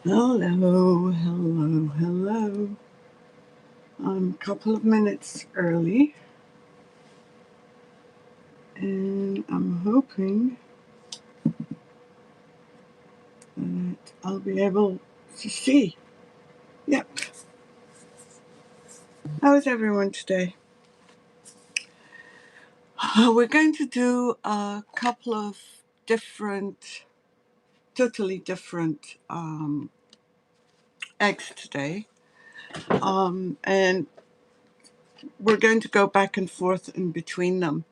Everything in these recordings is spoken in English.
Hello, hello, hello. I'm a couple of minutes early, and I'm hoping that I'll be able to see. Yep. How is everyone today? We're going to do a couple of different, totally different eggs today. And we're going to go back and forth in between them.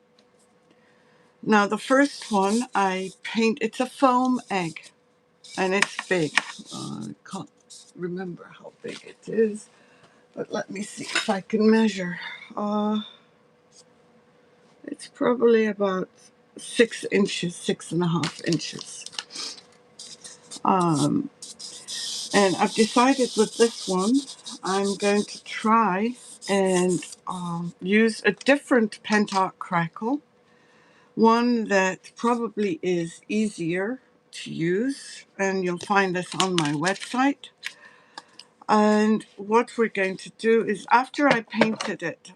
Now, the first one it's a foam egg. And it's big. I can't remember how big it is, but let me see if I can measure. It's probably about 6 inches, 6.5 inches. Um, and I've decided with this one, I'm going to try and use a different Pentart Crackle, one that probably is easier to use, and you'll find this on my website. And what we're going to do is, after I painted it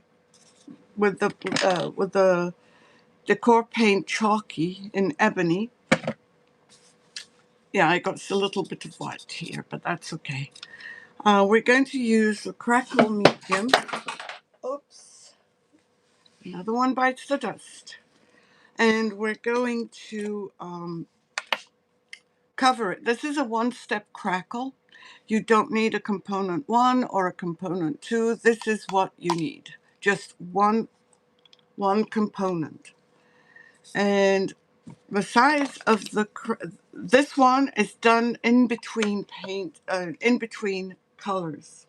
with the Decor paint chalky in ebony, yeah, I got a little bit of white here, but that's okay. We're going to use the Crackle medium. Oops, another one bites the dust. And we're going to cover it. This is a one-step crackle. You don't need a component 1 or a component 2. This is what you need. Just one component. And the size of this one is done in between in between colors.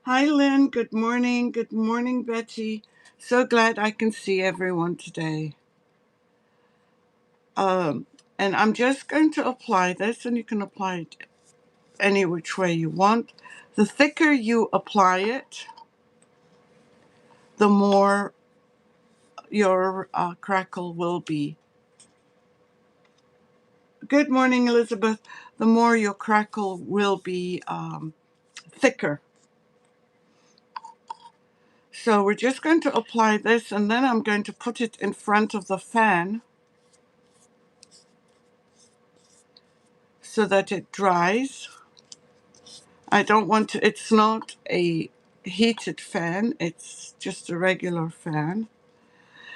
Hi Lynn, good morning. Good morning, Betty. So glad I can see everyone today. And I'm just going to apply this, and you can apply it any which way you want. The thicker you apply it, the more your crackle will be. Good morning, Elizabeth. The more your crackle will be thicker. So we're just going to apply this, and then I'm going to put it in front of the fan so that it dries. I don't want to, it's not a heated fan, it's just a regular fan.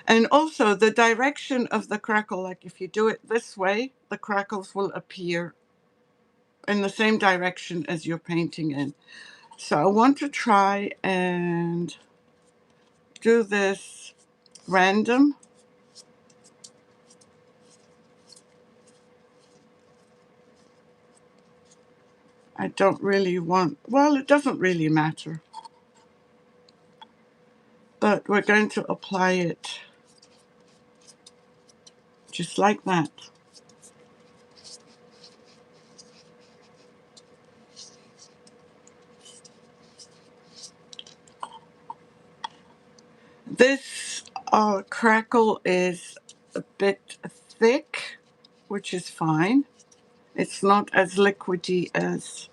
And also the direction of the crackle, like if you do it this way, the crackles will appear in the same direction as you're painting in. So I want to try and do this random. I don't really want, well, it doesn't really matter. But we're going to apply it just like that. This crackle is a bit thick, which is fine. It's not as liquidy as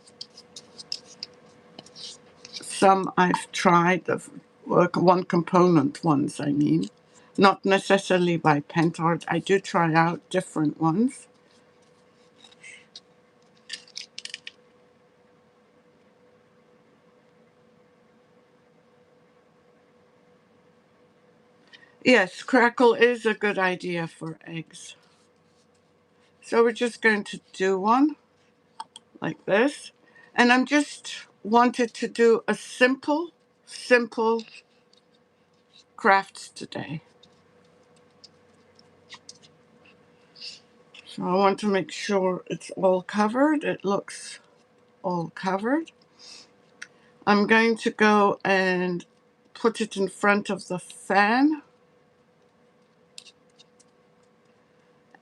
some I've tried, of one component ones, I mean. Not necessarily by Pentart. I do try out different ones. Yes, crackle is a good idea for eggs. So we're just going to do one like this. And I'm just wanted to do a simple crafts today. So I want to make sure it's all covered. It looks all covered. I'm going to go and put it in front of the fan.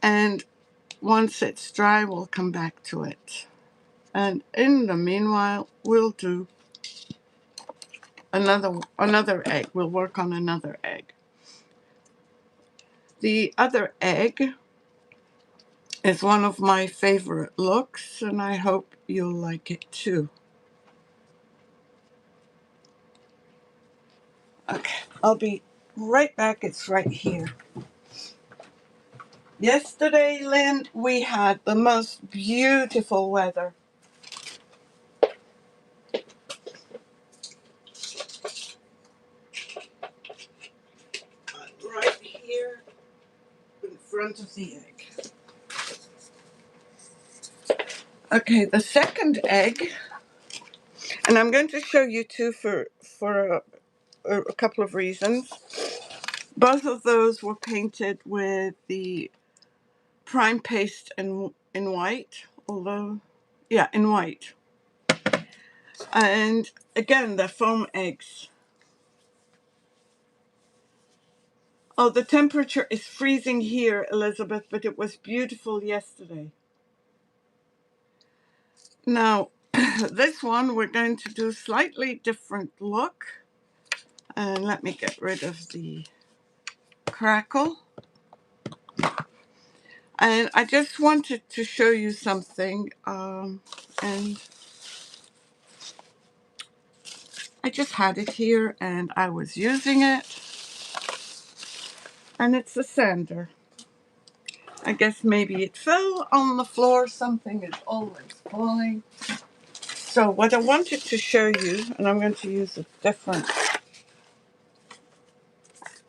And once it's dry, we'll come back to it. And in the meanwhile, we'll do another egg. We'll work on another egg. The other egg It's one of my favorite looks, and I hope you'll like it too. Okay, I'll be right back. It's right here. Yesterday, Lynn, we had the most beautiful weather. Right here in front of the egg. Okay, the second egg, and I'm going to show you two for a couple of reasons. Both of those were painted with the prime paste in white, although, yeah, in white. And again, they're foam eggs. Oh, the temperature is freezing here, Elizabeth, but it was beautiful yesterday. Now, this one we're going to do slightly different look. And let me get rid of the crackle. And I just wanted to show you something. And I just had it here and I was using it. And it's a sander. I guess maybe it fell on the floor. Something is always falling. So what I wanted to show you, and I'm going to use a different.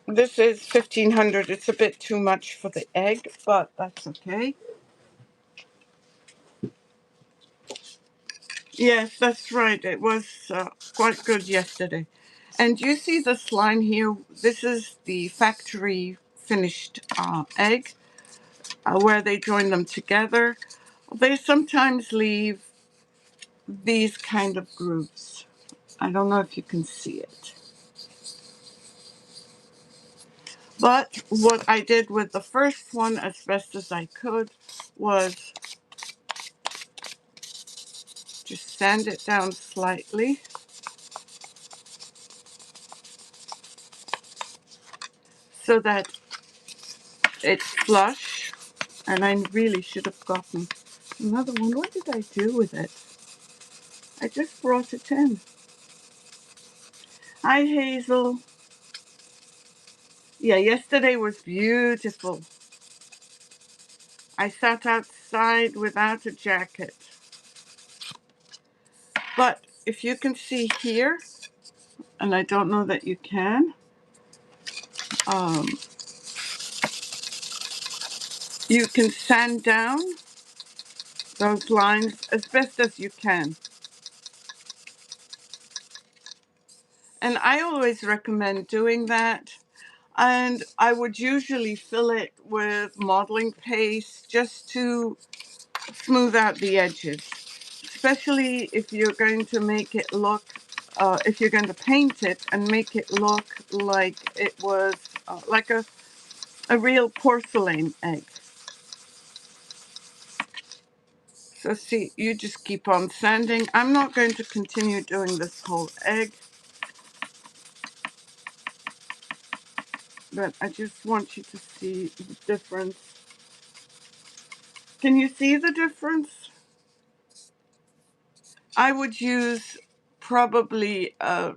This is 1500. It's a bit too much for the egg, but that's okay. Yes, that's right. It was quite good yesterday. And you see this line here? This is the factory finished egg where they join them together. They sometimes leave these kind of grooves. I don't know if you can see it. But what I did with the first one, as best as I could, was just sand it down slightly so that it's flush. And I really should have gotten another one. What did I do with it? I just brought it in. Hi, Hazel. Yeah, yesterday was beautiful. I sat outside without a jacket. But if you can see here, and I don't know that you can, um, you can sand down those lines as best as you can. And I always recommend doing that. And I would usually fill it with modeling paste just to smooth out the edges, especially if you're going to make it look, if you're going to paint it and make it look like it was like a real porcelain egg. So see, you just keep on sanding. I'm not going to continue doing this whole egg, but I just want you to see the difference. Can you see the difference? I would use probably a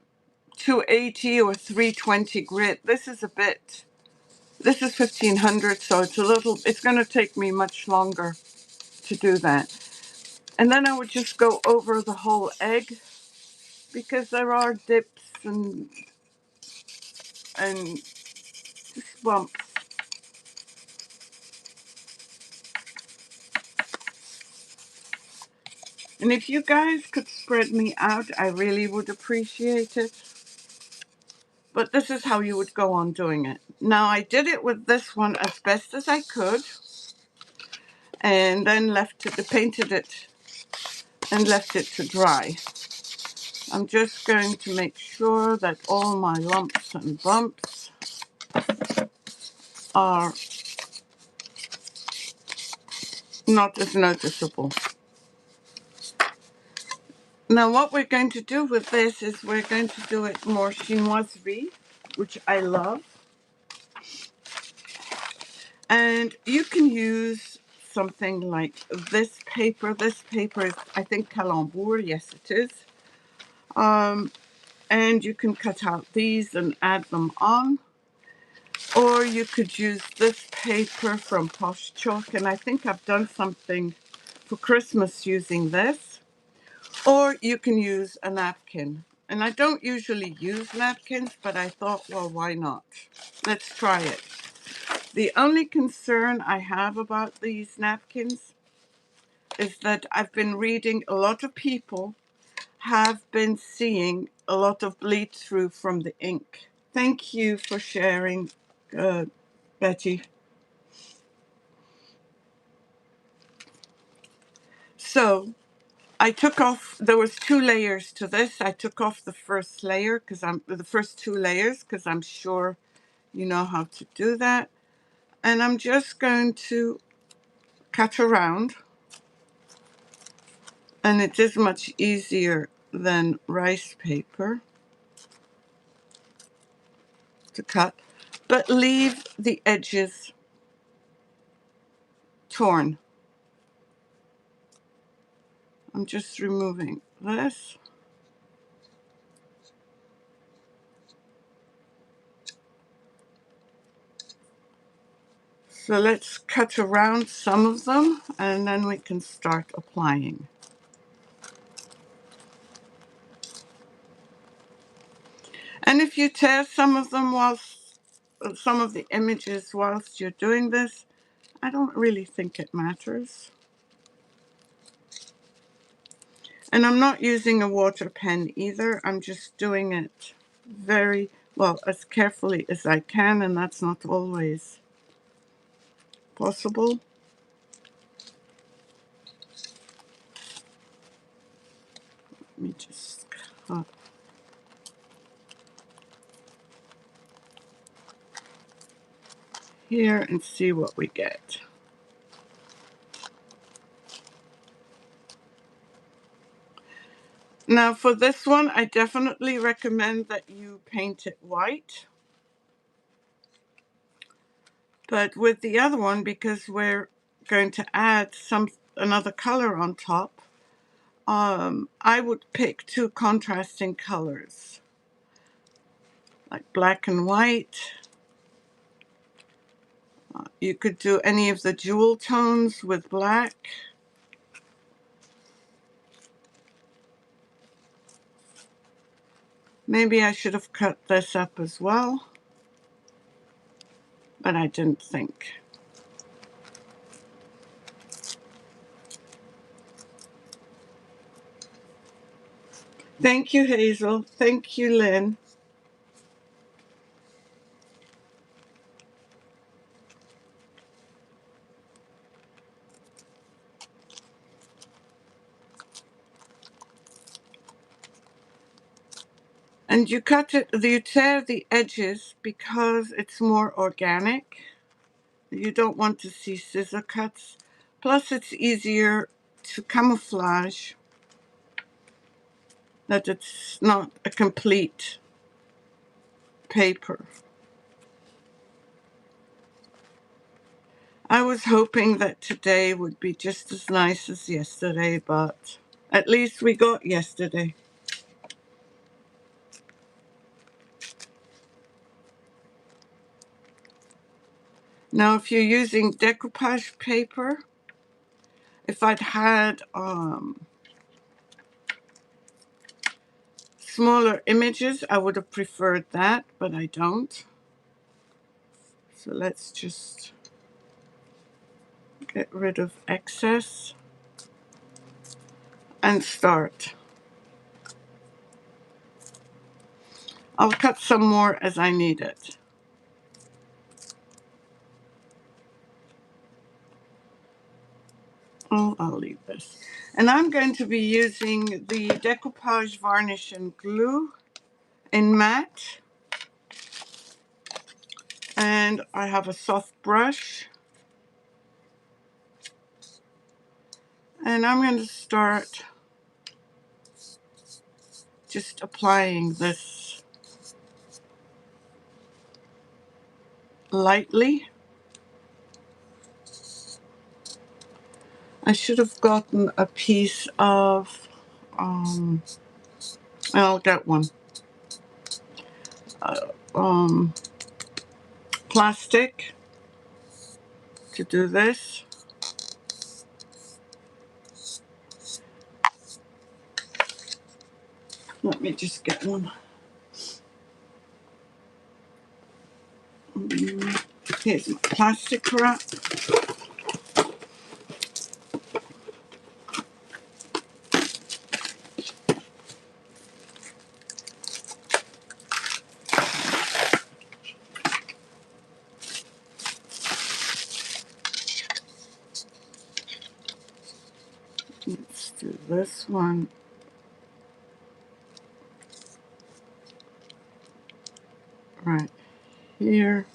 280 or 320 grit. This is 1500, so it's going to take me much longer to do that. And then I would just go over the whole egg because there are dips and bumps. And if you guys could spread me out, I really would appreciate it. But this is how you would go on doing it. Now I did it with this one as best as I could, and then painted it and left it to dry. I'm just going to make sure that all my lumps and bumps are not as noticeable. Now what we're going to do with this is we're going to do it more Chinoiserie, which I love. And you can use something like this paper. This paper is, I think, Calembour. Yes, it is. And you can cut out these and add them on. Or you could use this paper from Posh chalk, and I think I've done something for Christmas using this. Or you can use a napkin. And I don't usually use napkins, but I thought, well, why not? Let's try it. The only concern I have about these napkins is that I've been reading a lot of people have been seeing a lot of bleed through from the ink. Thank you for sharing, Betty. So I took off, there was 2 layers to this. I took off the first layer because the first 2 layers because I'm sure you know how to do that. And I'm just going to cut around, and it is much easier than rice paper to cut, but leave the edges torn. I'm just removing this. So let's cut around some of them and then we can start applying. And if you tear some of them whilst, some of the images whilst you're doing this, I don't really think it matters. And I'm not using a water pen either. I'm just doing it very well, as carefully as I can, and that's not always possible. Let me just cut here and see what we get. Now for this one, I definitely recommend that you paint it white. But with the other one, because we're going to add another color on top, I would pick 2 contrasting colors, like black and white. You could do any of the jewel tones with black. Maybe I should have cut this up as well, but I didn't think. Thank you, Hazel. Thank you, Lynn. And you tear the edges because it's more organic. You don't want to see scissor cuts. Plus, it's easier to camouflage that it's not a complete paper. I was hoping that today would be just as nice as yesterday, but at least we got yesterday. Now, if you're using decoupage paper, if I'd had smaller images, I would have preferred that, but I don't. So let's just get rid of excess and start. I'll cut some more as I need it. Oh, I'll leave this. And I'm going to be using the Decoupage varnish and glue in matte. And I have a soft brush. And I'm going to start just applying this lightly. I should have gotten a piece of, I'll get one, um, plastic to do this. Let me just get one. Here's my plastic wrap. Let's do this one right here.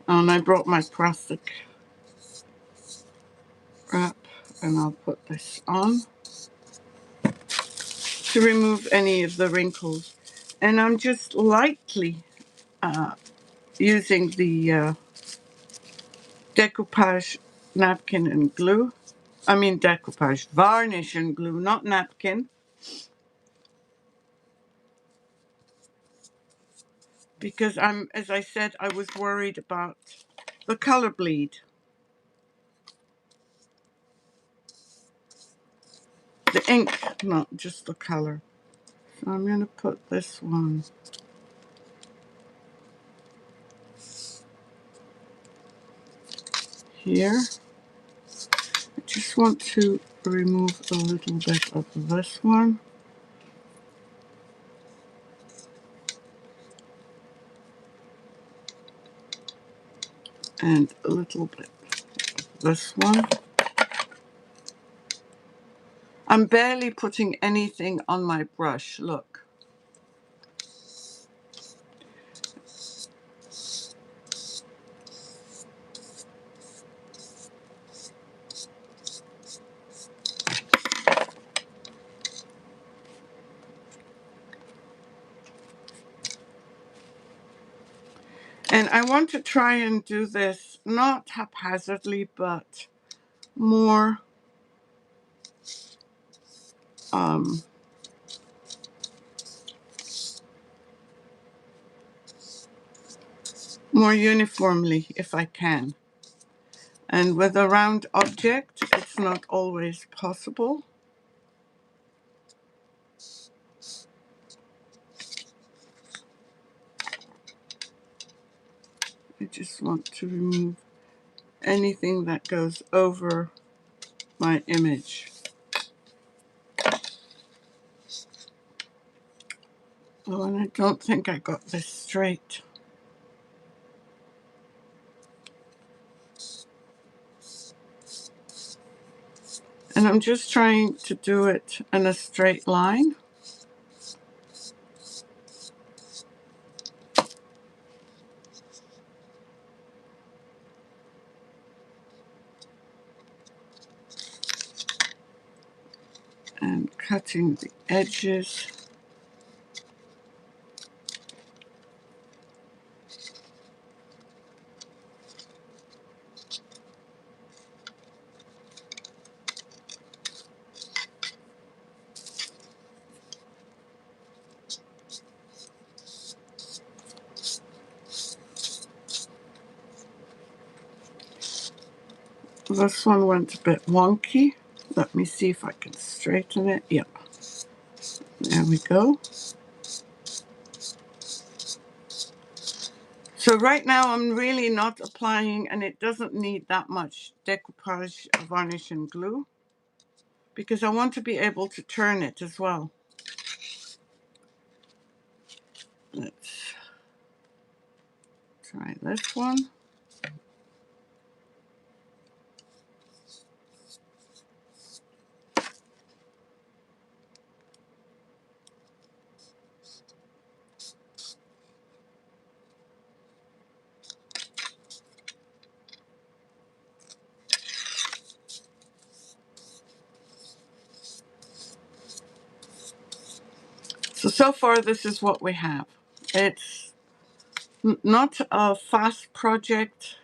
Oh, and I brought my plastic wrap, and I'll put this on to remove any of the wrinkles. And I'm just lightly using the Decoupage napkin and glue. I mean decoupage, varnish and glue, not napkin. Because as I said, I was worried about the color bleed. The ink, not just the color. So I'm going to put this one here. I just want to remove a little bit of this one. And a little bit of this one. I'm barely putting anything on my brush, look. And I want to try and do this not haphazardly, but more more uniformly if I can. And with a round object, it's not always possible. I just want to remove anything that goes over my image. Oh, and I don't think I got this straight. And I'm just trying to do it in a straight line. And cutting the edges. This one went a bit wonky. Let me see if I can straighten it. Yep. There we go. So right now I'm really not applying, and it doesn't need that much decoupage, varnish and glue, because I want to be able to turn it as well. Let's try this one. So far this is what we have. It's Not a fast project.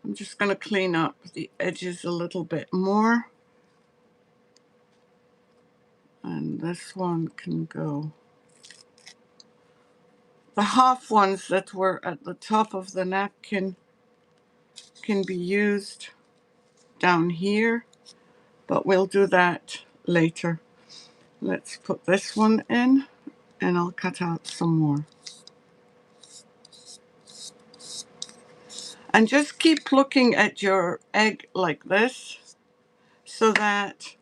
I'm just going to clean up the edges a little bit more. And this one can go. The half ones that were at the top of the napkin can be used down here, but we'll do that later. Let's put this one in, and I'll cut out some more. And just keep looking at your egg like this so that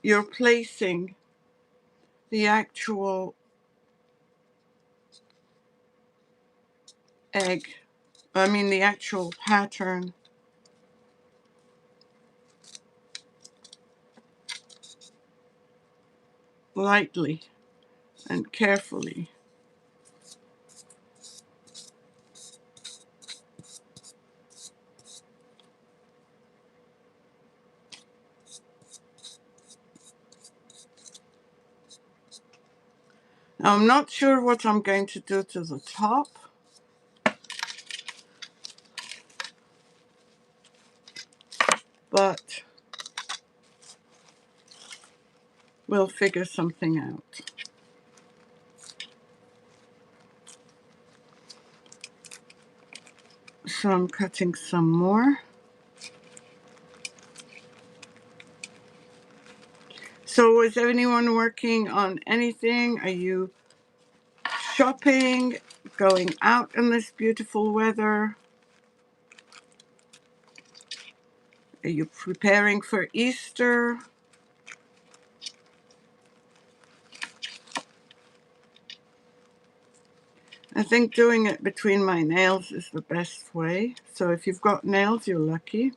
you're placing the actual egg, the actual pattern lightly and carefully. Now, I'm not sure what I'm going to do to the top, but we'll figure something out. So I'm cutting some more. So is anyone working on anything? Are you shopping, going out in this beautiful weather? Are you preparing for Easter? I think doing it between my nails is the best way. So if you've got nails, you're lucky.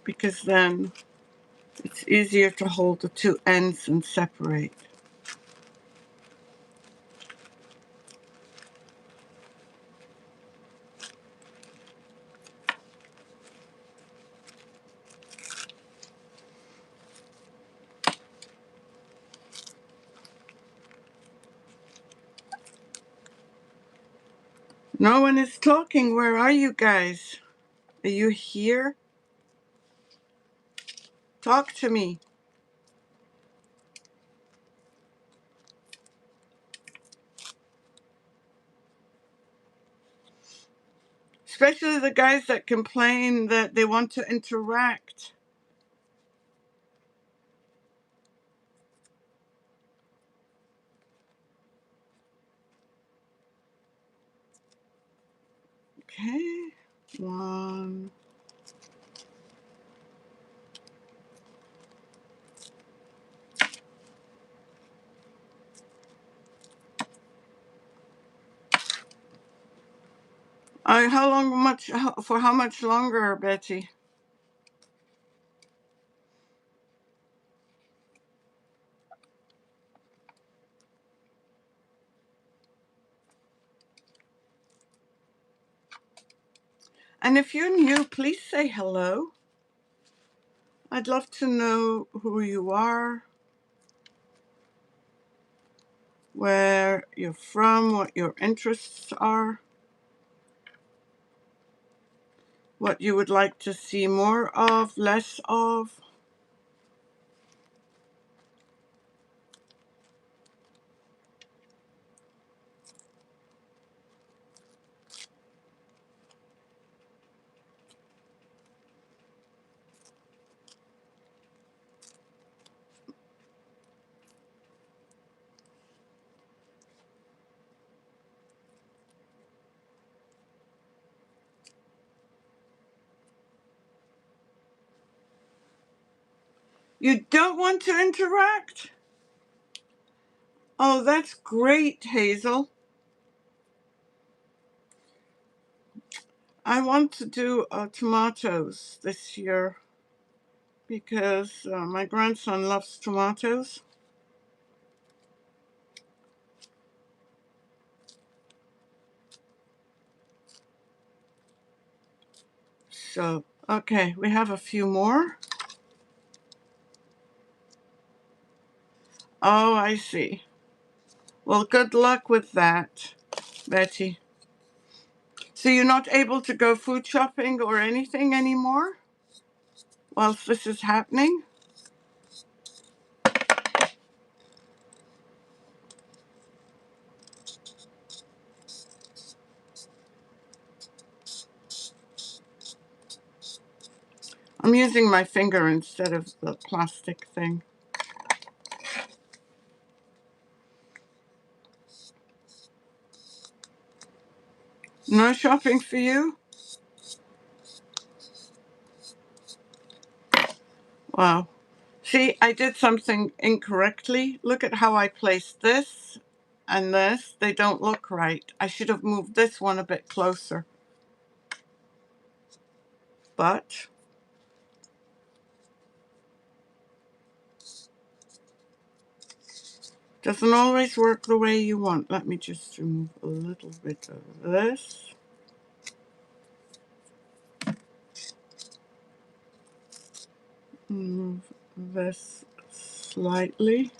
Because then it's easier to hold the two ends and separate. No one is talking. Where are you guys? Are you here? Talk to me. Especially the guys that complain that they want to interact. Okay, one. For how much longer, Betty? And if you're new, please say hello. I'd love to know who you are, where you're from, what your interests are, what you would like to see more of, less of. You don't want to interact? Oh, that's great, Hazel. I want to do tomatoes this year because my grandson loves tomatoes. So, okay, we have a few more. Oh, I see. Well, good luck with that, Betty. So you're not able to go food shopping or anything anymore whilst this is happening? I'm using my finger instead of the plastic thing. No shopping for you? Wow. See, I did something incorrectly. Look at how I placed this and this. They don't look right. I should have moved this one a bit closer. But doesn't always work the way you want. Let me just remove a little bit of this. Move this slightly.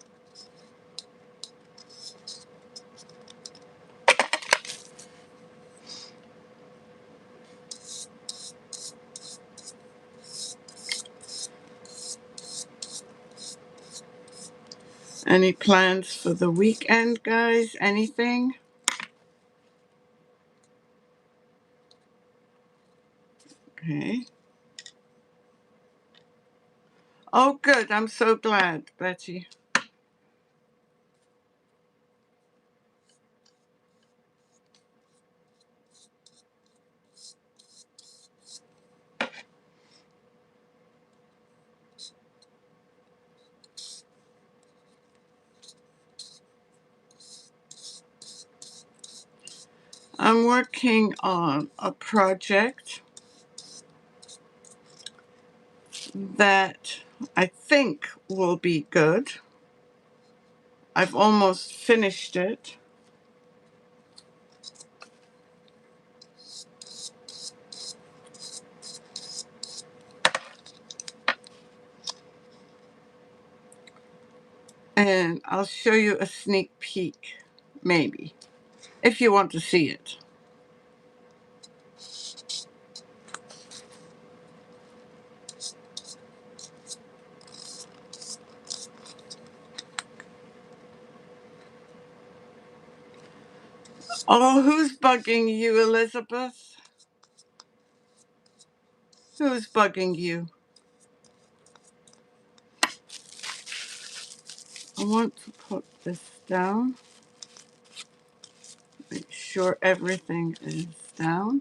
Any plans for the weekend, guys? Anything? Okay. Oh, good. I'm so glad, Betty. I'm working on a project that I think will be good. I've almost finished it. And I'll show you a sneak peek, maybe, if you want to see it. Oh, who's bugging you, Elizabeth? Who's bugging you? I want to put this down. Make sure everything is down.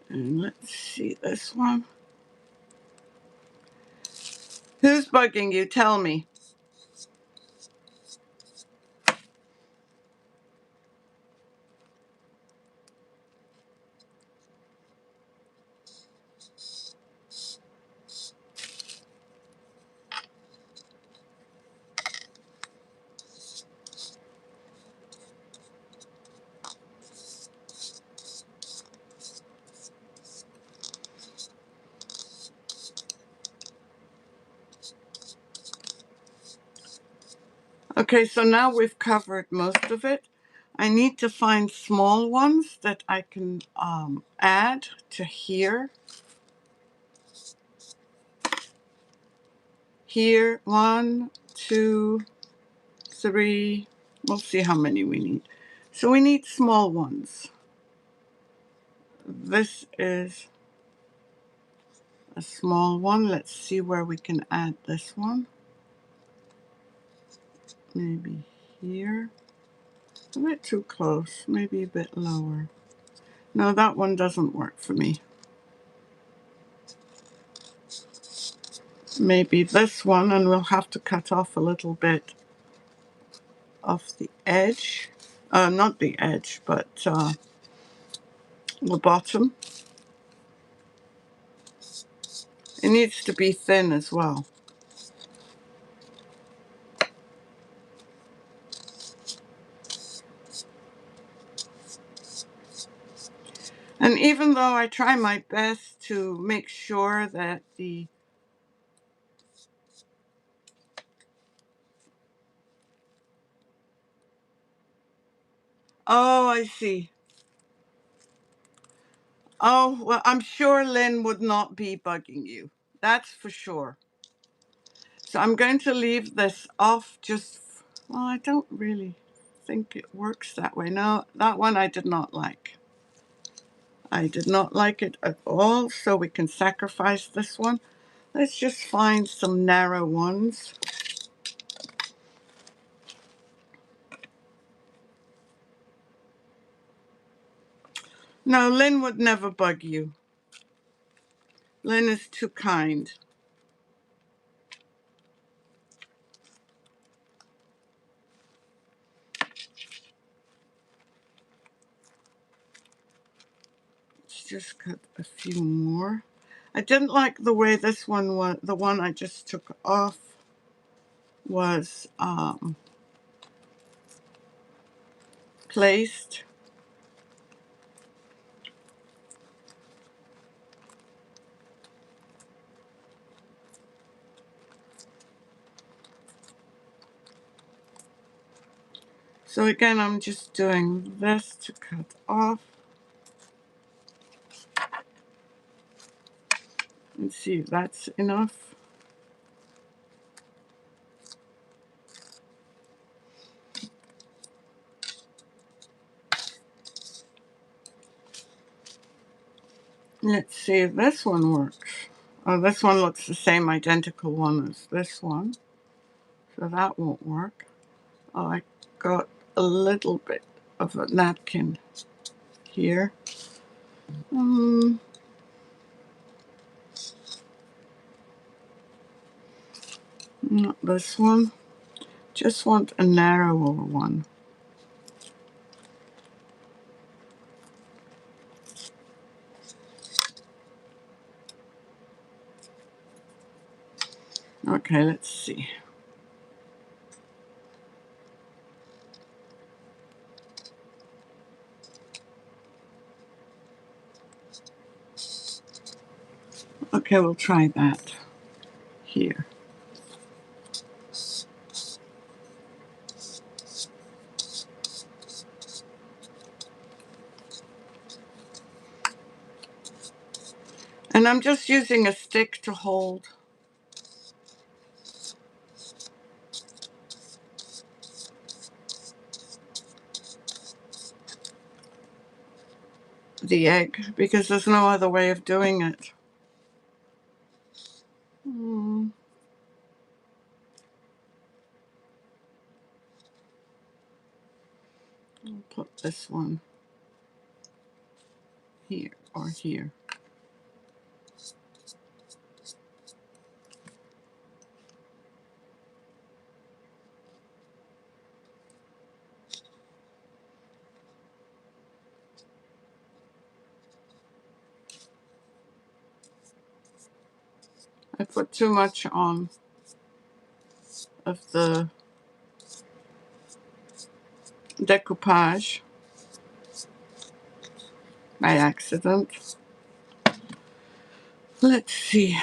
And let's see this one. Who's bugging you? Tell me. Okay, so now we've covered most of it. I need to find small ones that I can add to here. Here, 1, 2, 3. We'll see how many we need. So we need small ones. This is a small one. Let's see where we can add this one. Maybe here. A bit too close. Maybe a bit lower. No, that one doesn't work for me. Maybe this one, and we'll have to cut off a little bit of the edge. Not the edge, but the bottom. It needs to be thin as well. And even though I try my best to make sure that the oh, I see. Oh, well, I'm sure Lynn would not be bugging you. That's for sure. So I'm going to leave this off just, well, I don't really think it works that way. No, that one I did not like. I did not like it at all, so we can sacrifice this one. Let's just find some narrow ones. No, Lynn would never bug you. Lynn is too kind. Let's just cut a few more. I didn't like the way this one was, the one I just took off was placed. So again, I'm just doing this to cut off. And see if that's enough. Let's see if this one works. Oh, this one looks the same identical one as this one. So that won't work. Oh, I got a little bit of a napkin here. Not this one. Just want a narrower one. Okay, let's see. Okay, we'll try that here. And I'm just using a stick to hold. The egg because there's no other way of doing it. I'll put this one here or here. I put too much on of the decoupage by accident. Let's see.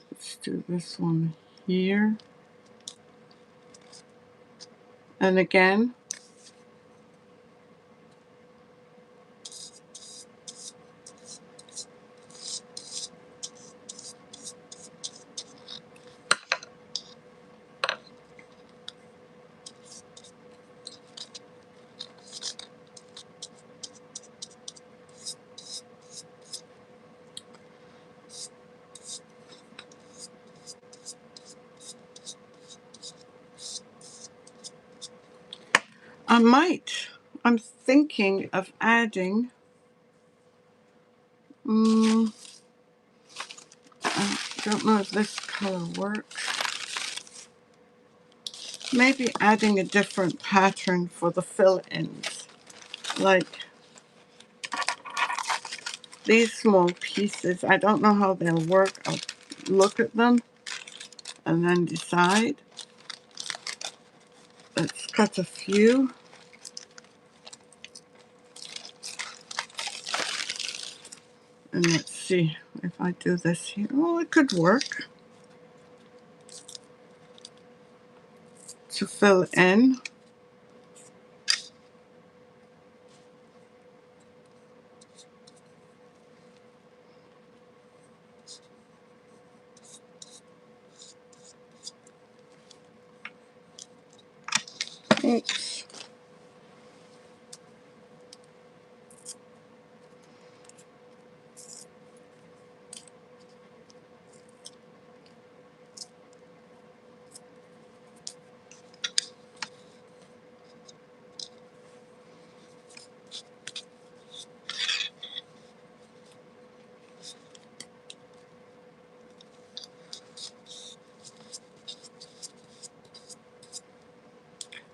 Let's do this one here. And again, I'm thinking of adding, I don't know if this color works. Maybe adding a different pattern for the fill-ins. Like these small pieces. I don't know how they'll work. I'll look at them and then decide. Let's cut a few. And let's see if I do this here. Oh, it could work to fill in. Oops.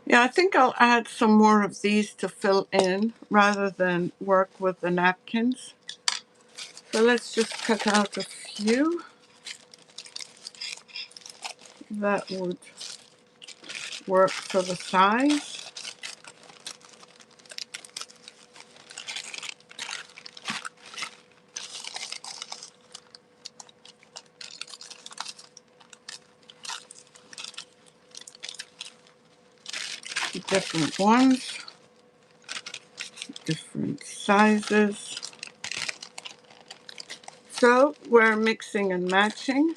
Yeah, I think I'll add some more of these to fill in rather than work with the napkins. So let's just cut out a few. That would work for the size. Different ones, different sizes. So we're mixing and matching.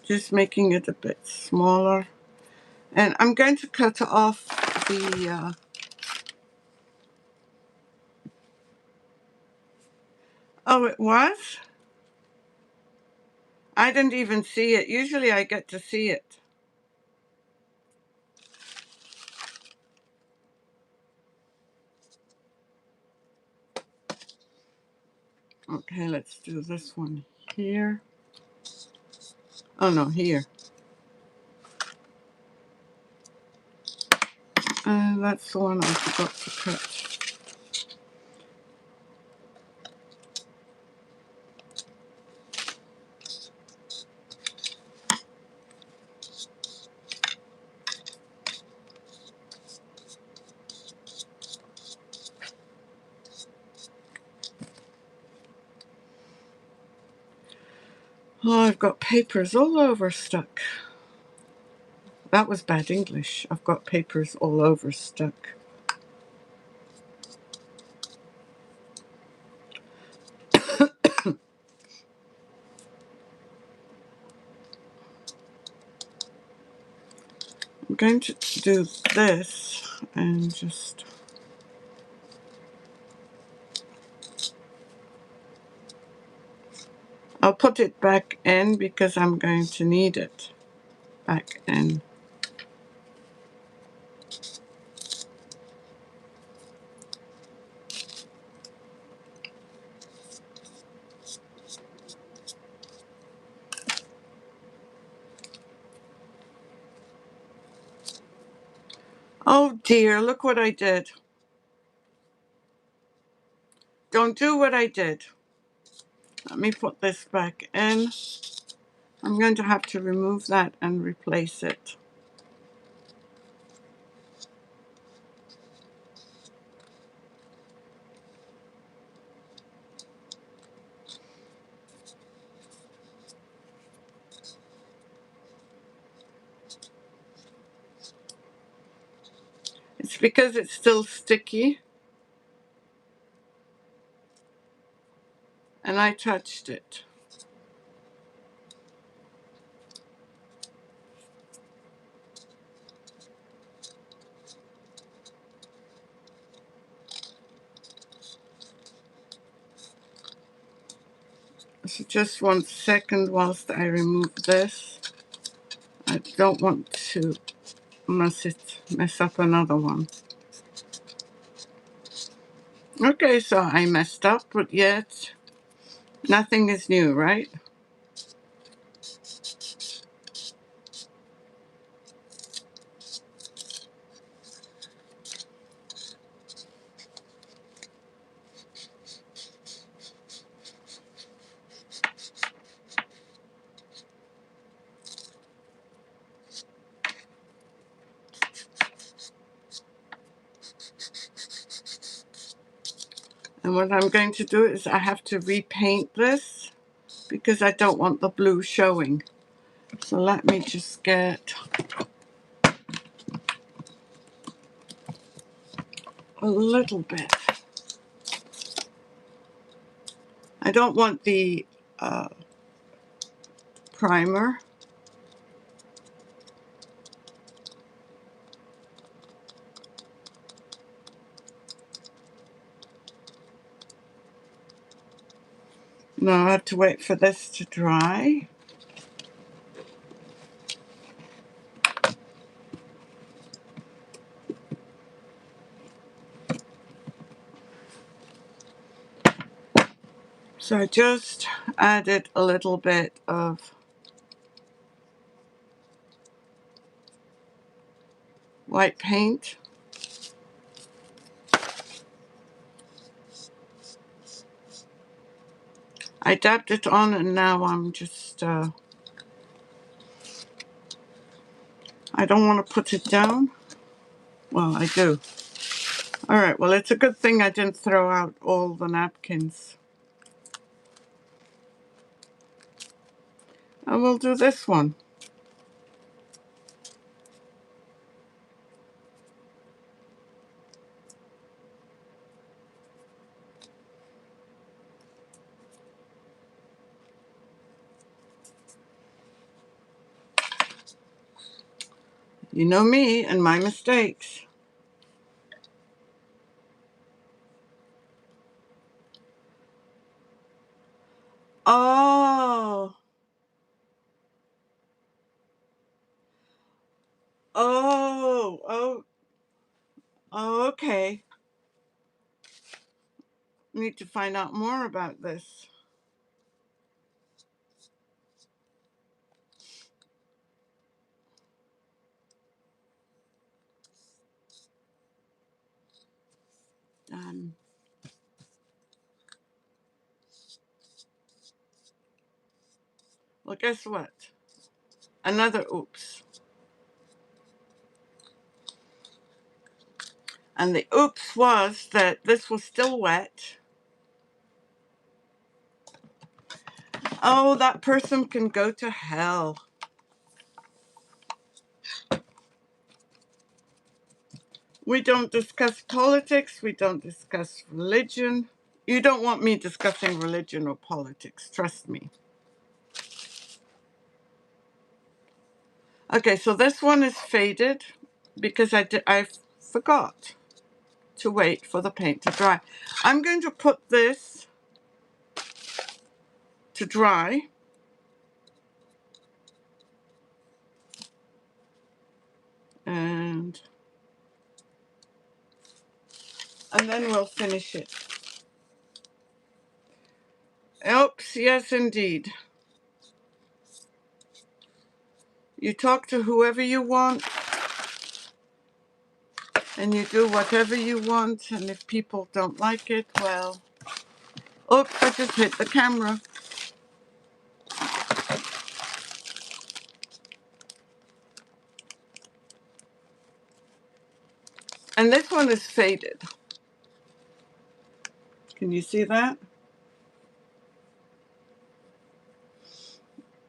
Just making it a bit smaller. And I'm going to cut off the, oh, it was? I didn't even see it. Usually I get to see it. Okay, let's do this one here. Oh no, here. And that's the one I forgot to cut. Oh, I've got papers all over stuck. That was bad English. I've got papers all over stuck. I'm going to do this and just... I'll put it back in because I'm going to need it back in. Oh dear, look what I did. Don't do what I did. Let me put this back in. I'm going to have to remove that and replace it. It's because it's still sticky and I touched it. So just 1 second whilst I remove this. I don't want to mess up another one. Okay, so I messed up, but yet nothing is new, right? And what I'm going to do is I have to repaint this because I don't want the blue showing. So let me just get a little bit. I don't want the primer. Now I have to wait for this to dry. So I just added a little bit of white paint. I dabbed it on and now I'm just, I don't want to put it down. Well, I do. All right, well, it's a good thing I didn't throw out all the napkins. I will do this one. You know me and my mistakes. Oh, oh, okay. Need to find out more about this. Um, well, guess what? Another oops. And the oops was that this was still wet. Oh, that person can go to hell. We don't discuss politics. We don't discuss religion. You don't want me discussing religion or politics. Trust me. Okay, so this one is faded because I forgot to wait for the paint to dry. I'm going to put this to dry. And then we'll finish it. Oops, yes indeed. You talk to whoever you want and you do whatever you want, and if people don't like it, well, oops, I just hit the camera. And this one is faded. Can you see that?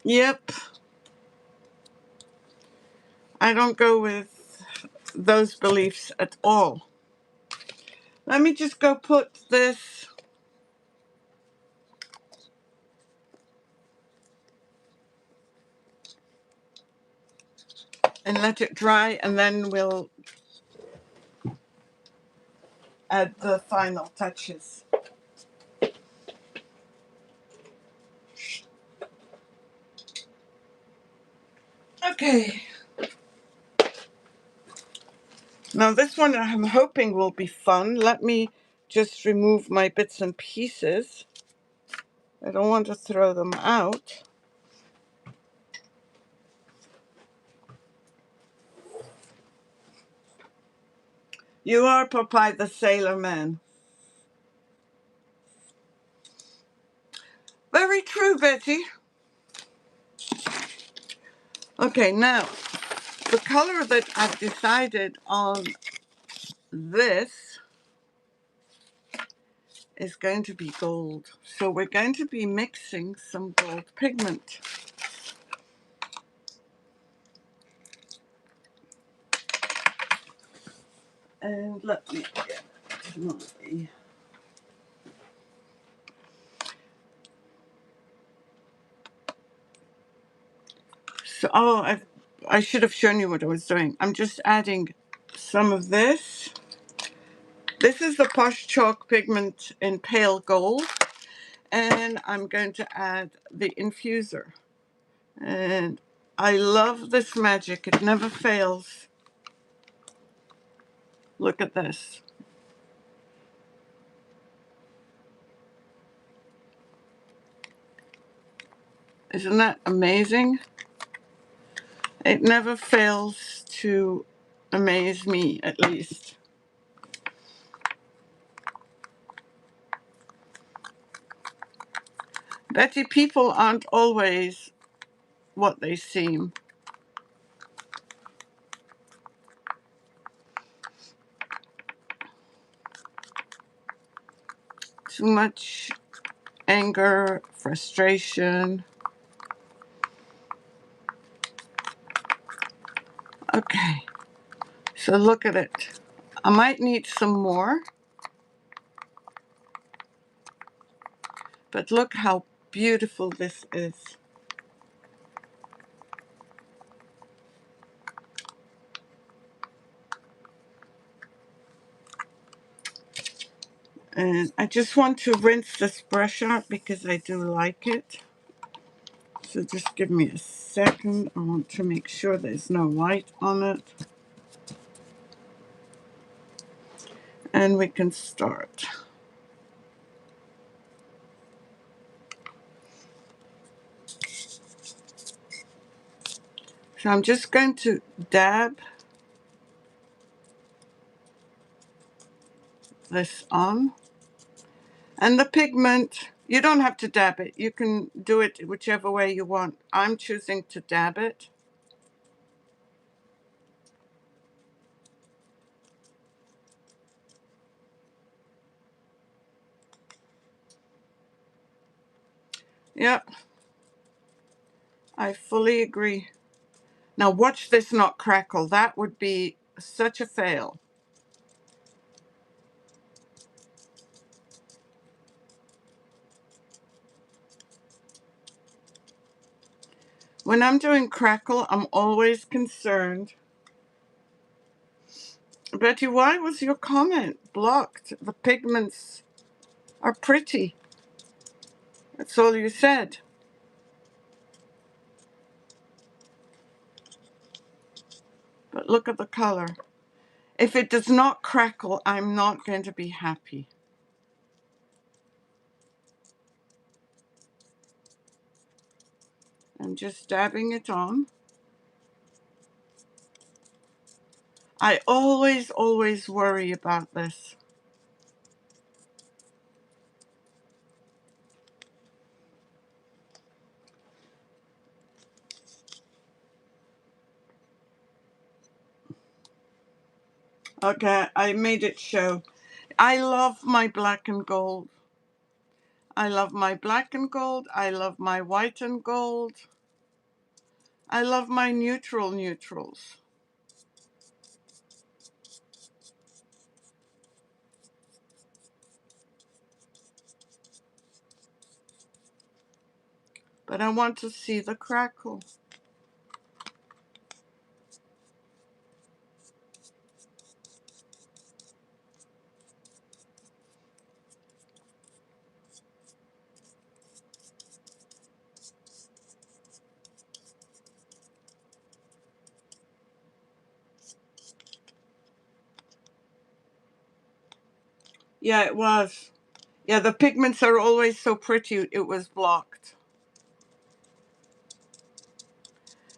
Yep. I don't go with those beliefs at all. Let me just go put this and let it dry, and then we'll add the final touches. Okay. Now this one I'm hoping will be fun. Let me just remove my bits and pieces. I don't want to throw them out. You are Popeye the Sailor Man. Very true, Betty. Okay, now the color that I've decided on this is going to be gold. So we're going to be mixing some gold pigment. And let me get my... So, I should have shown you what I was doing. I'm just adding some of this. This is the Posh chalk pigment in pale gold. And I'm going to add the infuser. And I love this magic. It never fails. Look at this. Isn't that amazing? It never fails to amaze me, at least. Betty, people aren't always what they seem. Too much anger, frustration. Okay, so look at it. I might need some more, but look how beautiful this is. And I just want to rinse this brush out because I do like it. So just give me a second. I want to make sure there's no white on it. And we can start. So I'm just going to dab this on. And the pigment, you don't have to dab it. You can do it whichever way you want. I'm choosing to dab it. Yep, I fully agree. Now watch this not crackle. That would be such a fail. When I'm doing crackle, I'm always concerned. Betty, why was your comment blocked? The pigments are pretty. That's all you said. But look at the color. If it does not crackle, I'm not going to be happy. I'm just dabbing it on. I always worry about this. Okay, I made it show. I love my black and gold. I love my black and gold. I love my white and gold. I love my neutrals. But I want to see the crackle. Yeah, it was. Yeah, the pigments are always so pretty. It was blocked.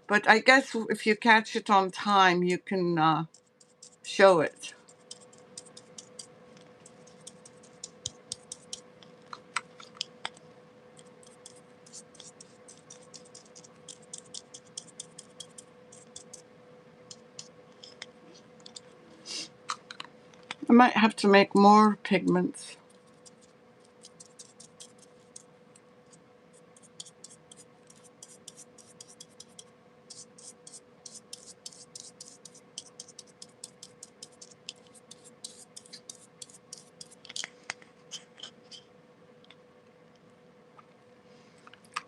But I guess if you catch it on time, you can show it. I might have to make more pigments.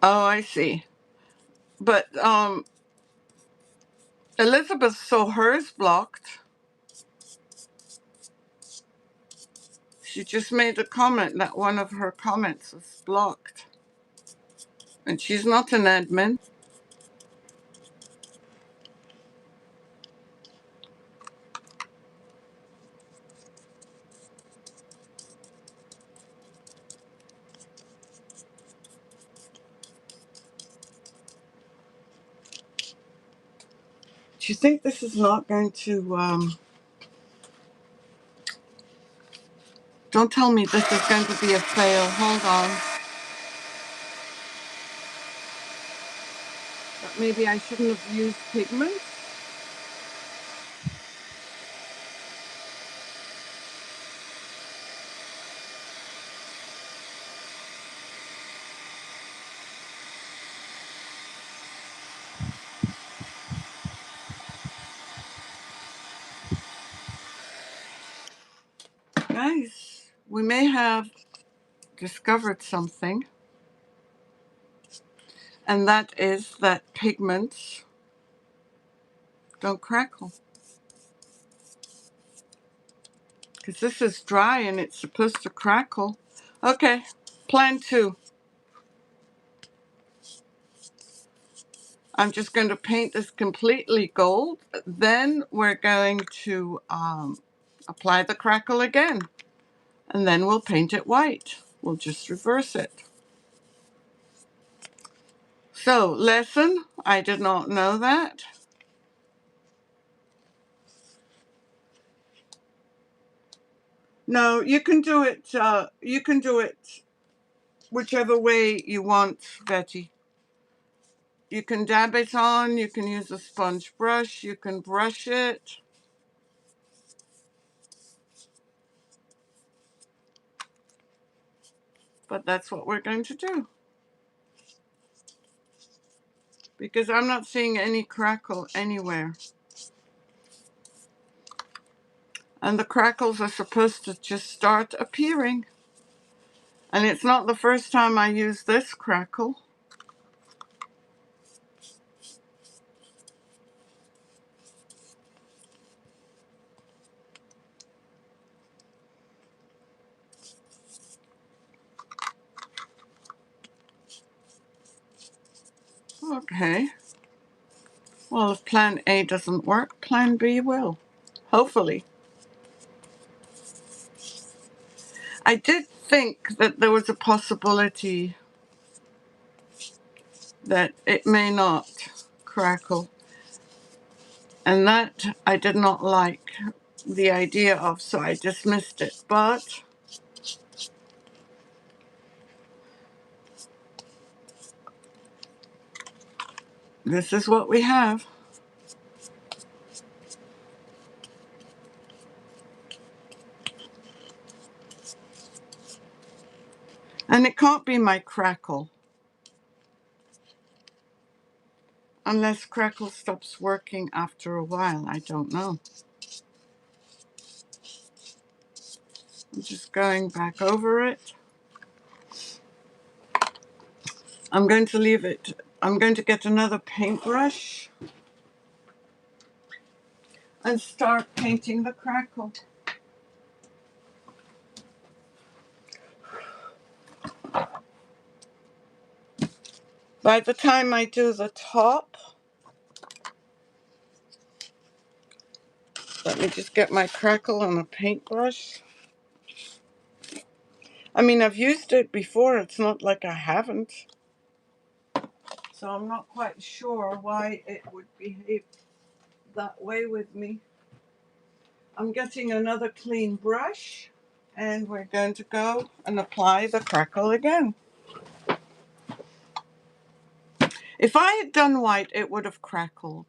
Oh, I see. But Elizabeth saw hers blocked. She just made a comment that one of her comments was blocked. And she's not an admin. Do you think this is not going to... Don't tell me this is going to be a fail. Hold on. But maybe I shouldn't have used pigment. Guys, we may have discovered something. And that is that pigments don't crackle. Because this is dry and it's supposed to crackle. Okay, plan 2. I'm just going to paint this completely gold. Then we're going to apply the crackle again. And then we'll paint it white. We'll just reverse it. So, lesson, I did not know that. No, you can do it whichever way you want, Betty. You can dab it on, you can use a sponge brush, you can brush it. But that's what we're going to do. Because I'm not seeing any crackle anywhere. And the crackles are supposed to just start appearing. And it's not the first time I use this crackle. Okay. Well, if plan A doesn't work, plan B will. Hopefully. I did think that there was a possibility that it may not crackle. And that I did not like the idea of, so I dismissed it. But this is what we have. And it can't be my crackle. Unless crackle stops working after a while, I don't know. I'm just going back over it. I'm going to leave it. I'm going to get another paintbrush and start painting the crackle. By the time I do the top, let me just get my crackle on a paintbrush. I mean, I've used it before. It's not like I haven't. So I'm not quite sure why it would behave that way with me. I'm getting another clean brush, and we're going to go and apply the crackle again. If I had done white, it would have crackled.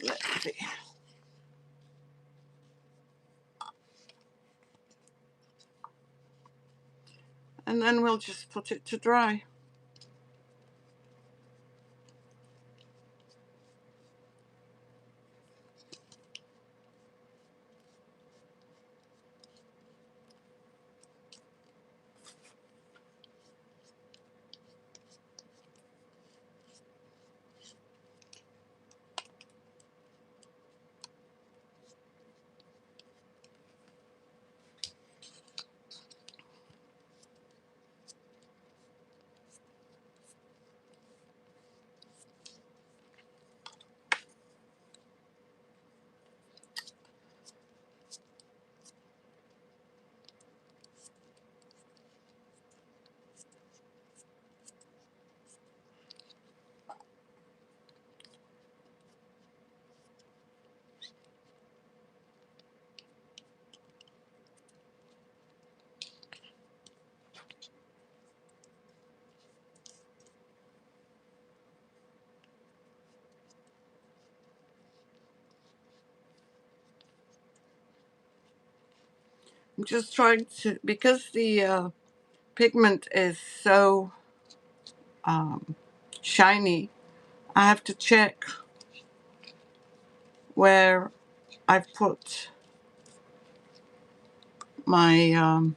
Let's see. And then we'll just put it to dry. I'm just trying to, because the pigment is so shiny, I have to check where I've put my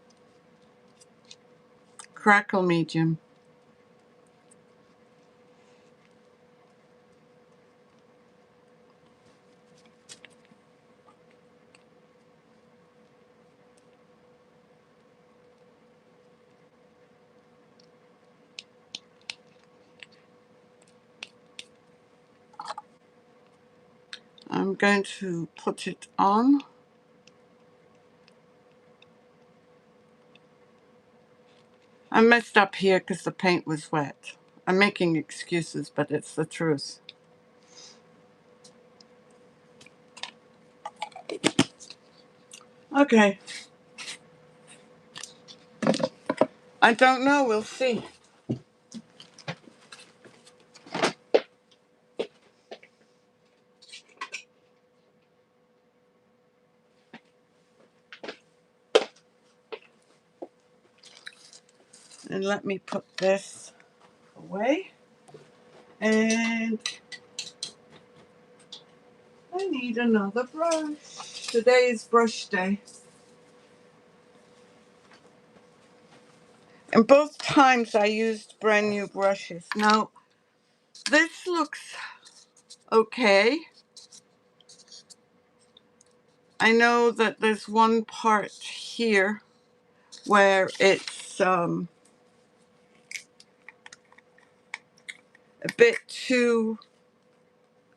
crackle medium. I'm going to put it on. I messed up here because the paint was wet. I'm making excuses, but it's the truth. Okay. I don't know. We'll see. And let me put this away. And I need another brush. Today is brush day. And both times I used brand new brushes. Now, this looks okay. I know that there's one part here where it's a bit too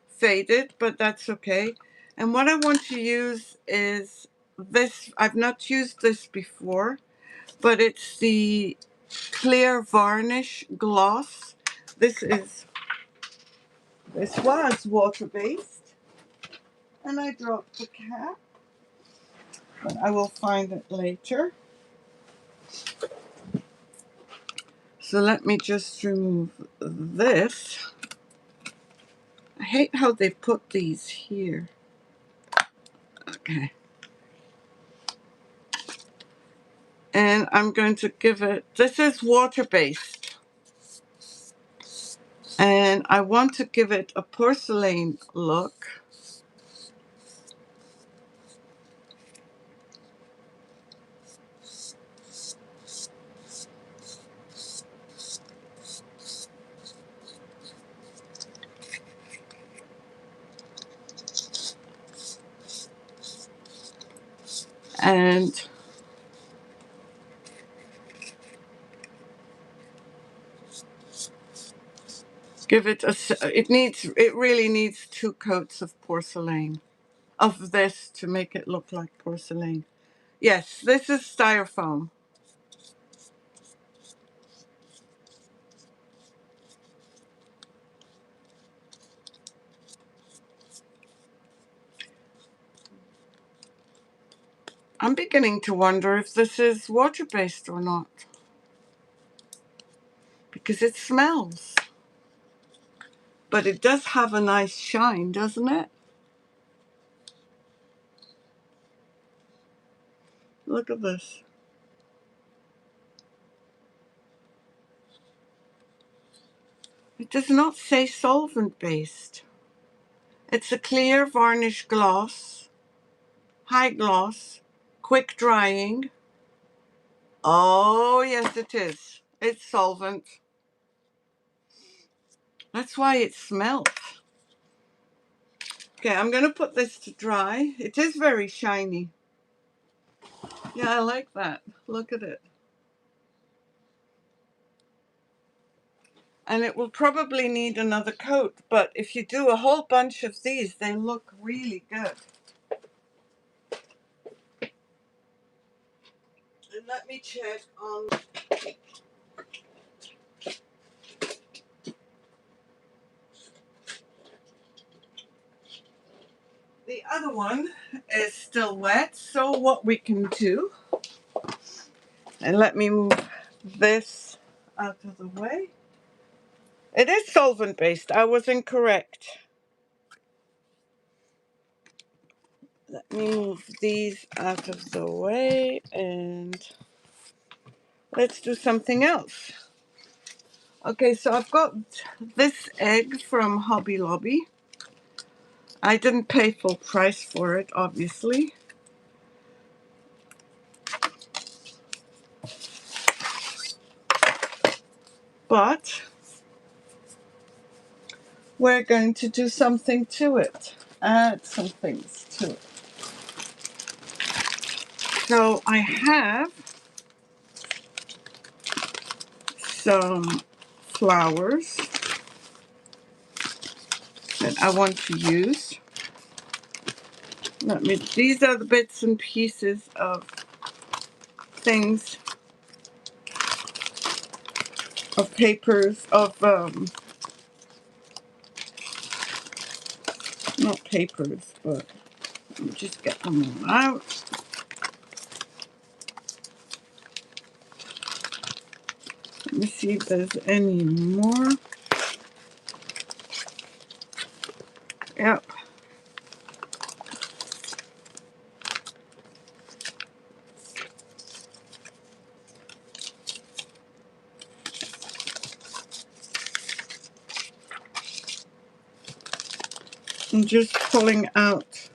faded, but that's okay. And what I want to use is this. I've not used this before, but it's the clear varnish gloss. This was water-based, and I dropped the cap, but I will find it later. So let me just remove this. I hate how they put these here. Okay. And I'm going to give it, this is water-based. And I want to give it a porcelain look. And give it it really needs 2 coats of porcelain. of this to make it look like porcelain. Yes, this is styrofoam. I'm beginning to wonder if this is water-based or not, because it smells. But it does have a nice shine, doesn't it? Look at this. It does not say solvent-based. It's a clear varnish gloss, high gloss, quick drying. Oh, yes, it is. It's solvent. That's why it smells. Okay, I'm going to put this to dry. It is very shiny. Yeah, I like that. Look at it. And it will probably need another coat, but if you do a whole bunch of these, they look really good. And let me check on the other one is still wet, so what we can do, and let me move this out of the way. It is solvent based. I was incorrect. Let me move these out of the way and let's do something else. Okay, so I've got this egg from Hobby Lobby. I didn't pay full price for it, obviously. But we're going to do something to it. Add some things to it. So I have some flowers that I want to use. These are the bits and pieces of things, of papers, of, not papers, but let me just get them all out. Let me see if there's any more. Yep. I'm just pulling out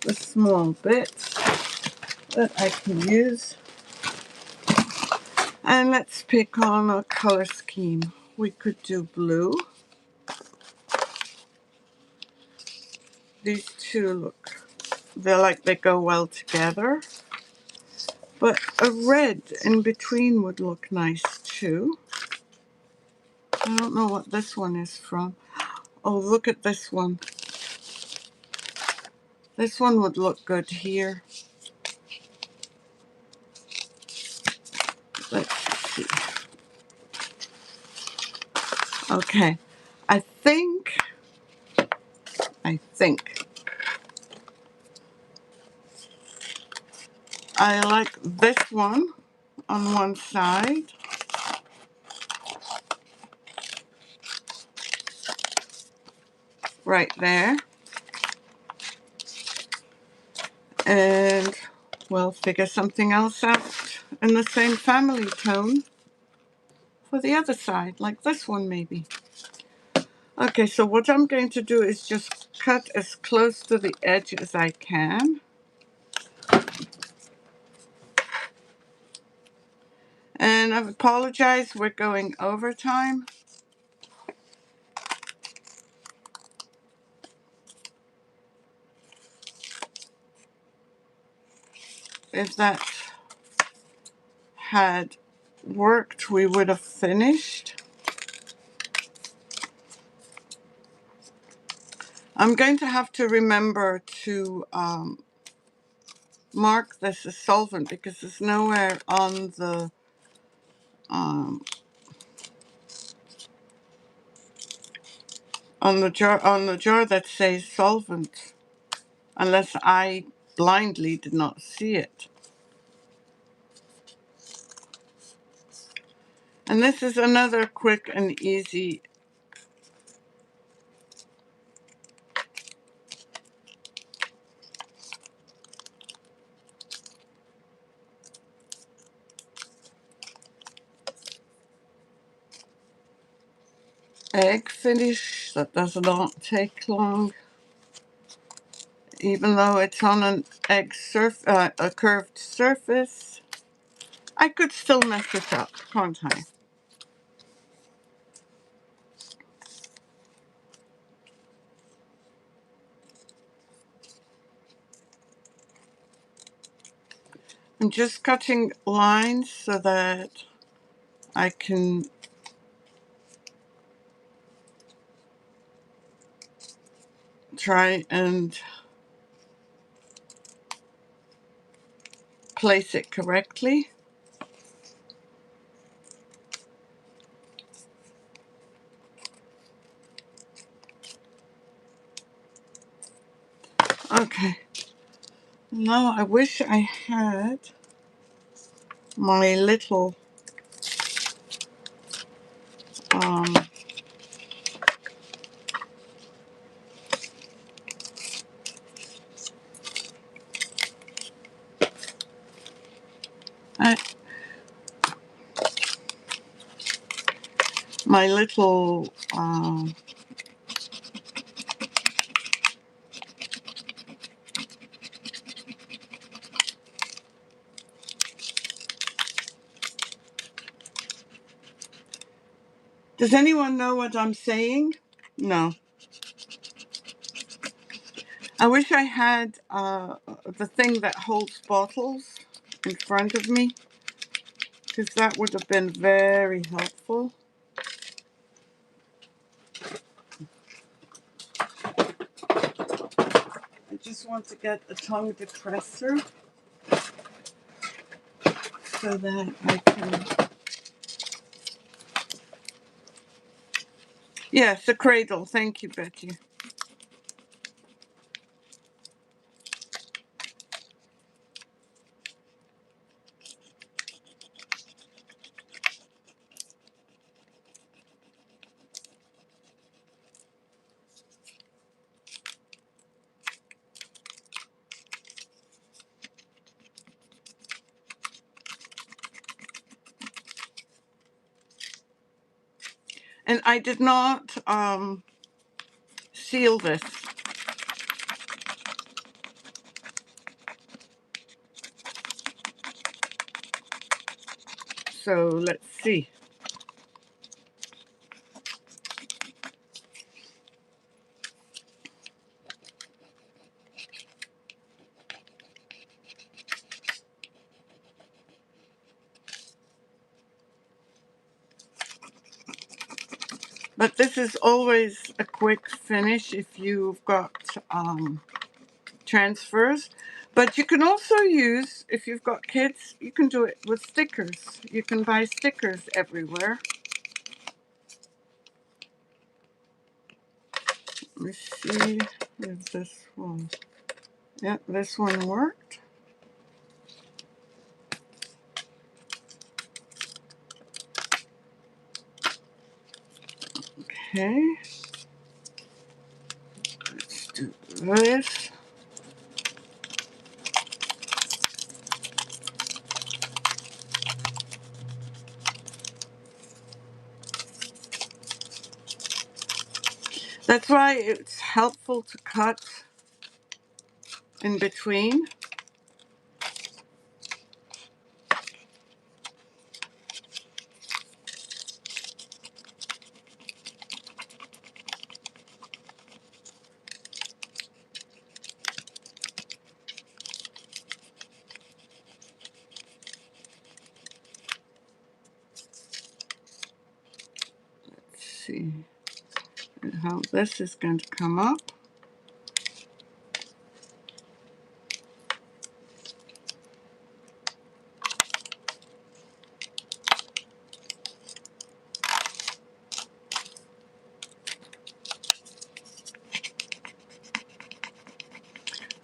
the small bits that I can use. And let's pick on a color scheme. We could do blue. These two look, they go well together. But a red in between would look nice too. I don't know what this one is from. Oh, look at this one. This one would look good here. Let's see. Okay. I think I like this one on one side. Right there. And we'll figure something else out in the same family tone for the other side, like this one maybe. Okay, so what I'm going to do is just cut as close to the edge as I can. And I apologize, we're going overtime. If that had worked, we would have finished. I'm going to have to remember to mark this as solvent because there's nowhere um, on the jar that says solvent, unless I blindly did not see it. And this is another quick and easy egg finish that does not take long, even though it's on an a curved surface. I could still mess it up, can't I? I'm just cutting lines so that I can try and place it correctly. Okay, now I wish I had my little um, I, my little does anyone know what I'm saying? No. I wish I had the thing that holds bottles in front of me, because that would have been very helpful. I just want to get a tongue depressor so that I can... Yes, a cradle. Thank you, Betty. And I did not seal this. So let's see. But this is always a quick finish if you've got transfers. But you can also use, if you've got kids, you can do it with stickers. You can buy stickers everywhere. Let me see if this one. Yeah, this one worked. Okay. Let's do this. That's why it's helpful to cut in between. Let's see how this is going to come up.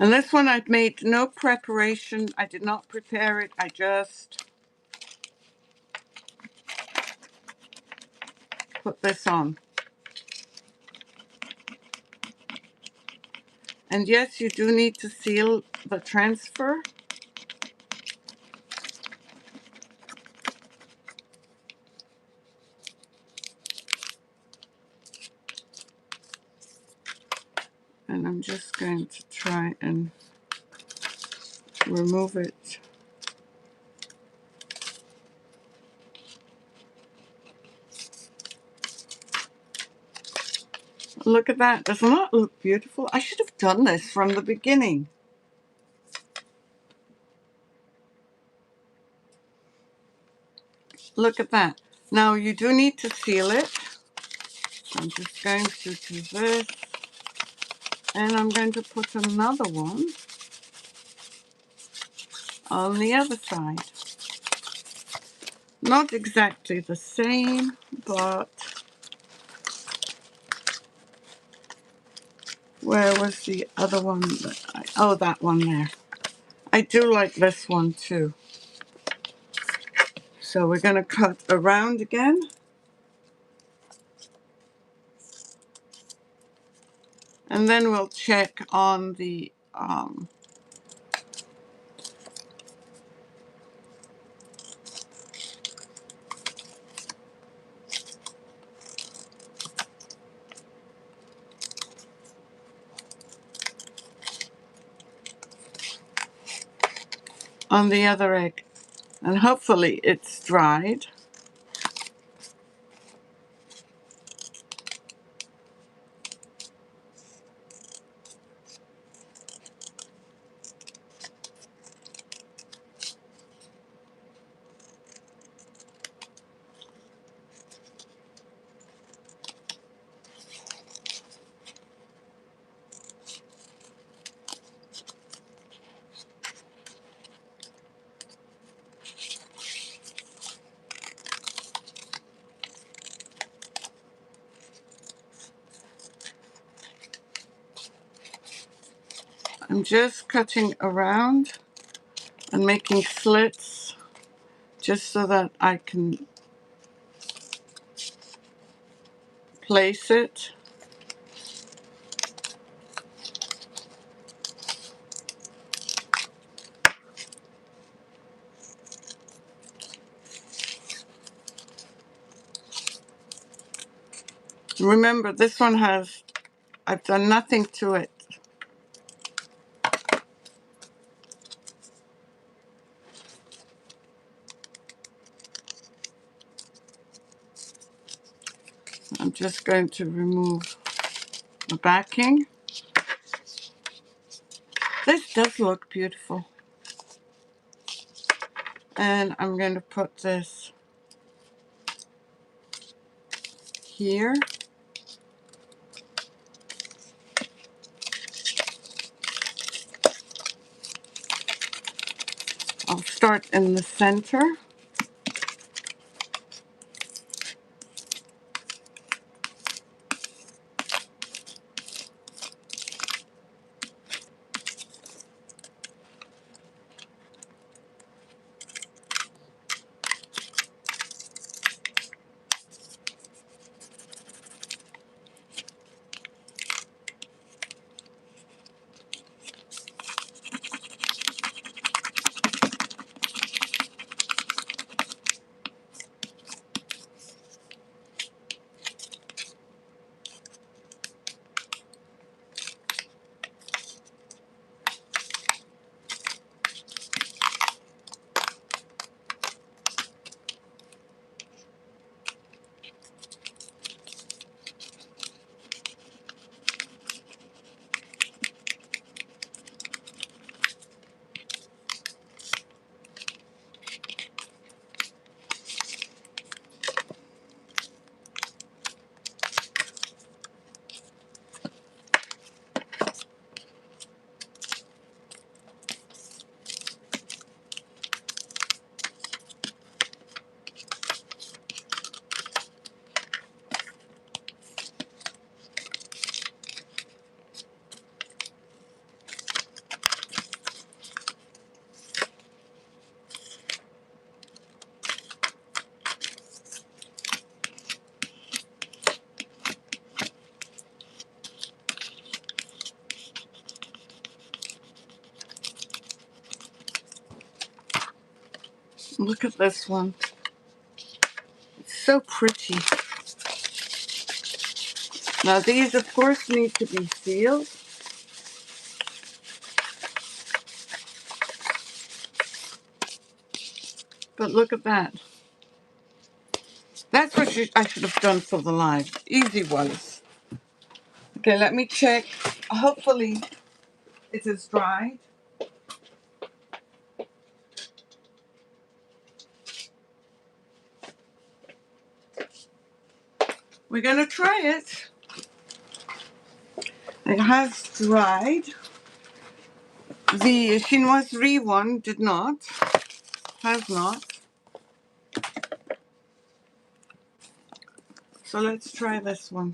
And this one I've made no preparation. I did not prepare it. I just put this on. And yes, you do need to seal the transfer. And I'm just going to try and remove it. Look at that. Doesn't that look beautiful? I should have done this from the beginning. Look at that. Now you do need to seal it. So I'm just going to do this. And I'm going to put another one on the other side. Not exactly the same, but where was the other one? Oh, that one there. I do like this one too. So we're going to cut around again. And then we'll check on the other egg. And hopefully it's dried. I'm just cutting around and making slits just so that I can place it. Remember, this one I've done nothing to it. I'm just going to remove the backing. This does look beautiful. And I'm going to put this here. I'll start in the center. Look at this one. It's so pretty. Now these, of course, need to be sealed. But look at that. That's what I should have done for the live. Easy ones. Okay, let me check. Hopefully it is dried. We're going to try it. It has dried. The Chinoiserie one did not. Has not. So let's try this one.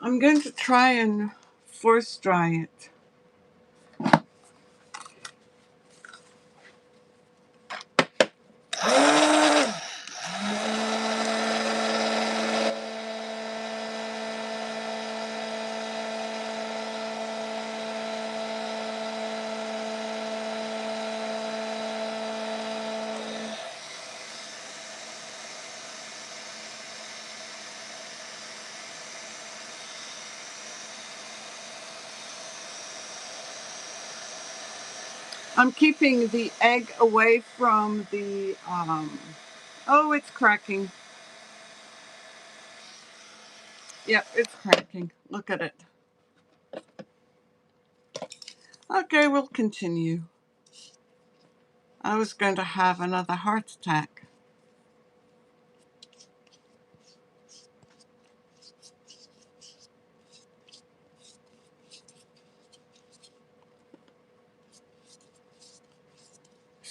I'm going to try and force dry it. I'm keeping the egg away from the, oh, it's cracking. Yep, it's cracking. Look at it. Okay, we'll continue. I was going to have another heart attack.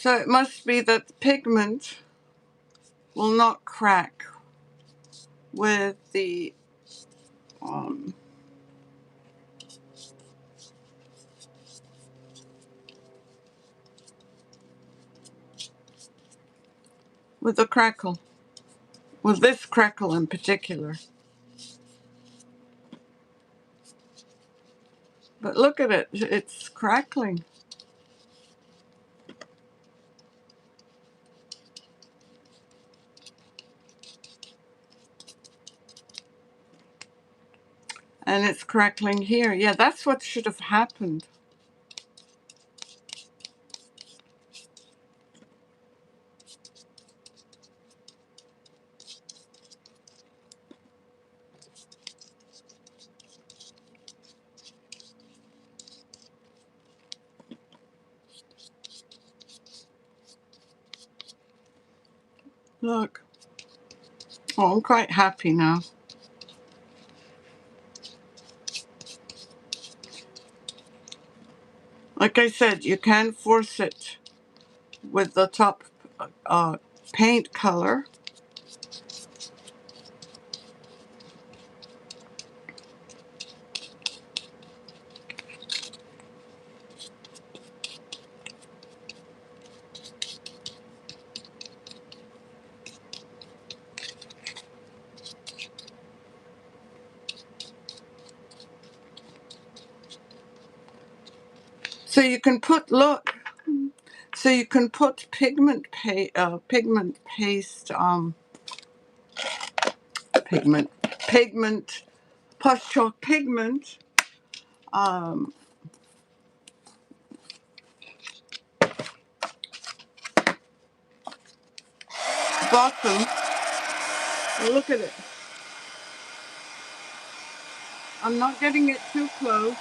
So it must be that the pigment will not crack with the um, crackle, with this crackle in particular. But look at it, it's crackling. And it's crackling here. Yeah, that's what should have happened. Look. Oh, I'm quite happy now. Like I said, you can force it with the top paint color. So you can put, look, so you can put pigment paste, pigment, Posh chalk pigment, um, bottom. Look at it. I'm not getting it too close.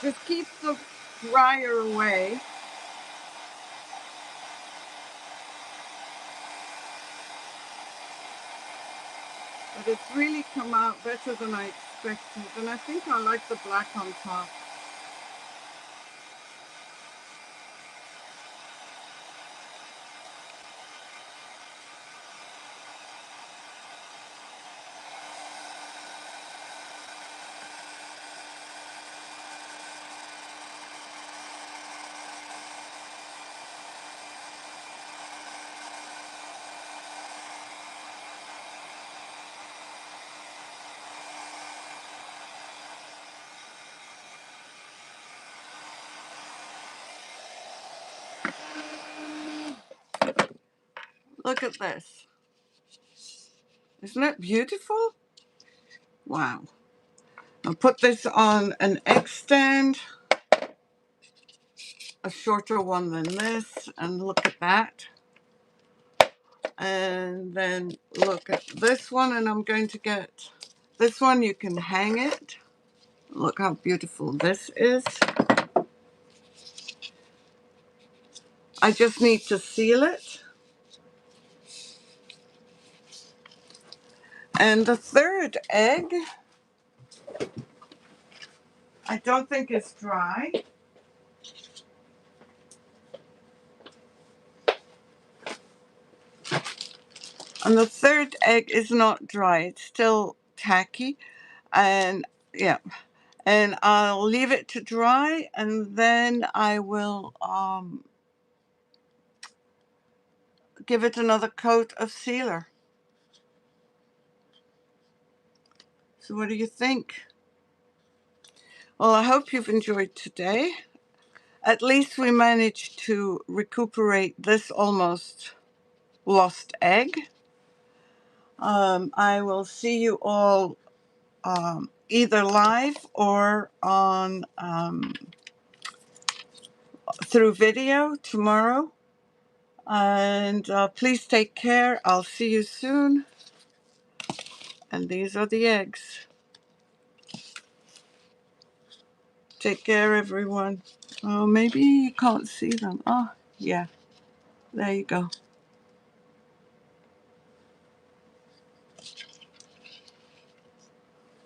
Just keep the dryer away. But it's really come out better than I expected. And I think I like the black on top. Look at this. Isn't it beautiful? Wow. I'll put this on an egg stand, a shorter one than this, and look at that. And then look at this one, and I'm going to get this one. You can hang it. Look how beautiful this is. I just need to seal it. And the third egg, I don't think it's dry. And the third egg is not dry. It's still tacky. And yeah, and I'll leave it to dry, and then I will give it another coat of sealer. So what do you think? Well, I hope you've enjoyed today. At least we managed to recuperate this almost lost egg. I will see you all either live or on through video tomorrow. And please take care. I'll see you soon. And these are the eggs. Take care, everyone. Oh, maybe you can't see them. Oh, yeah. There you go.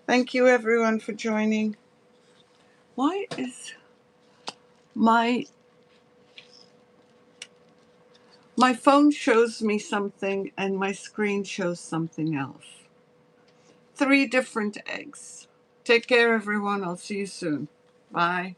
Thank you, everyone, for joining. Why is my phone shows me something and my screen shows something else? 3 different eggs. Take care, everyone. I'll see you soon. Bye.